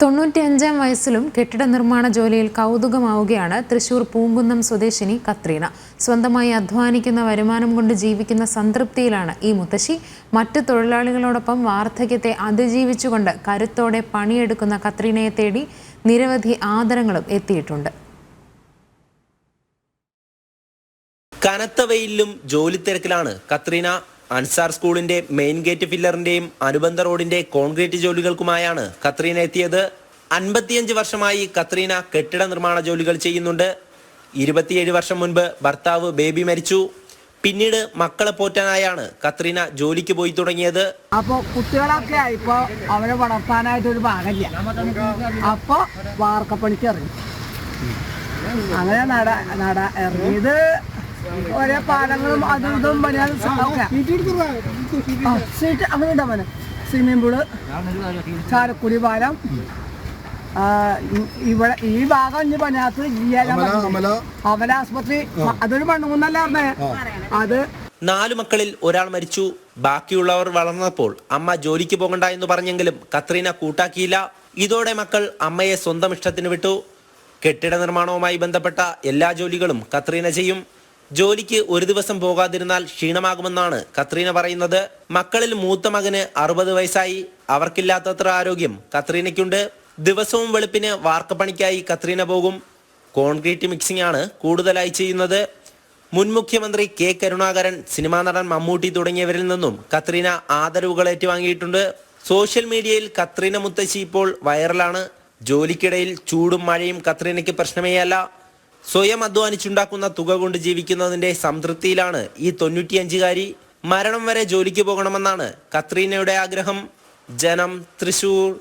95-ാം വയസ്സിലും കെട്ടിട നിർമ്മാണ ജോലിയിൽ കൗതുകമാവുകയാണ് തൃശൂർ പൂങ്കുന്നം സ്വദേശിനി കത്രീന. സ്വന്തമായി അധ്വാനിക്കുന്ന വരുമാനം കൊണ്ട് ജീവിക്കുന്ന സംതൃപ്തിയിലാണ് ഈ മുത്തശ്ശി. മറ്റു തൊഴിലാളികളോടൊപ്പം വാർദ്ധക്യത്തെ അതിജീവിച്ചുകൊണ്ട് കരുത്തോടെ പണിയെടുക്കുന്ന കത്രീനയെ തേടി നിരവധി ആദരങ്ങളും എത്തിയിട്ടുണ്ട്. കനത്ത വെയിലിലും ജോലി തിരക്കിലാണ് കത്രീന. അൻസാർ സ്കൂളിന്റെ മെയിൻ ഗേറ്റ് ഫില്ലറിന്റെയും അനുബന്ധ റോഡിന്റെ കോൺക്രീറ്റ് ജോലികൾക്കുമായാണ് കത്രീന എത്തിയത്. 55 വർഷമായി കത്രീന കെട്ടിട നിർമ്മാണ ജോലികൾ ചെയ്യുന്നുണ്ട്. 27 വർഷം മുൻപ് ഭർത്താവ് ബേബി മരിച്ചു. പിന്നീട് മക്കളെ പോറ്റാനായാണ് കത്രീന ജോലിക്ക് പോയി തുടങ്ങിയത്. അപ്പോൾ കുട്ടികളൊക്കെ ആയിപ്പോൾ അവരെ വളർത്താനായിട്ട് ഒരു ഭാഗമില്ല. അപ്പോൾ വാർക്കപ്പണിക്ക് ഇറങ്ങി. അങ്ങനെ ഇറങ്ങിയത് ഒരേ പാലങ്ങളും അതും ഇതും സീറ്റ് അങ്ങനെ ഉണ്ടാവാൻ സ്വിമ്മിംഗ് പൂള്, ചാലക്കുടി പാലം, ഇവിടെ ഈ ഭാഗം ഇനി പണിയാത്ത് അമല ആസ്പത്രി, അതൊരു മണ്ണുകുന്നല്ലായിരുന്നേ. അത് 4 മക്കളിൽ ഒരാൾ മരിച്ചു. ബാക്കിയുള്ളവർ വളർന്നപ്പോൾ അമ്മ ജോലിക്ക് പോകണ്ട എന്ന് പറഞ്ഞെങ്കിലും കത്രീന കൂട്ടാക്കിയില്ല. ഇതോടെ മക്കൾ അമ്മയെ സ്വന്തം ഇഷ്ടത്തിന് വിട്ടു. കെട്ടിട നിർമ്മാണവുമായി ബന്ധപ്പെട്ട എല്ലാ ജോലികളും കത്രീന ചെയ്യും. ജോലിക്ക് ഒരു ദിവസം പോകാതിരുന്നാൽ ക്ഷീണമാകുമെന്നാണ് കത്രീന പറയുന്നത്. മക്കളിൽ മൂത്ത മകന് 60 വയസ്സായി. അവർക്കില്ലാത്തത്ര ആരോഗ്യം കത്രീനയ്ക്കുണ്ട്. ദിവസവും വെളുപ്പിന് വാർക്കപ്പണിക്കായി കത്രീന പോകും. കോൺക്രീറ്റ് മിക്സിംഗ് ആണ് കൂടുതലായി ചെയ്യുന്നത്. മുൻ മുഖ്യമന്ത്രി കെ കരുണാകരൻ, സിനിമാ നടൻ മമ്മൂട്ടി തുടങ്ങിയവരിൽ നിന്നും കത്രീന ആദരവുകൾ ഏറ്റുവാങ്ങിയിട്ടുണ്ട്. സോഷ്യൽ മീഡിയയിൽ കത്രീന മുത്തശ്ശി ഇപ്പോൾ വൈറലാണ്. ജോലിക്കിടയിൽ ചൂടും മഴയും കത്രീനയ്ക്ക് പ്രശ്നമേ അല്ല. സ്വയം അധ്വാനിച്ചുണ്ടാക്കുന്ന തുക കൊണ്ട് ജീവിക്കുന്നതിന്റെ സംതൃപ്തിയിലാണ് ഈ 95-കാരി. മരണം വരെ ജോലിക്ക് പോകണമെന്നാണ് കത്രീനയുടെ ആഗ്രഹം. ജനം, തൃശൂർ.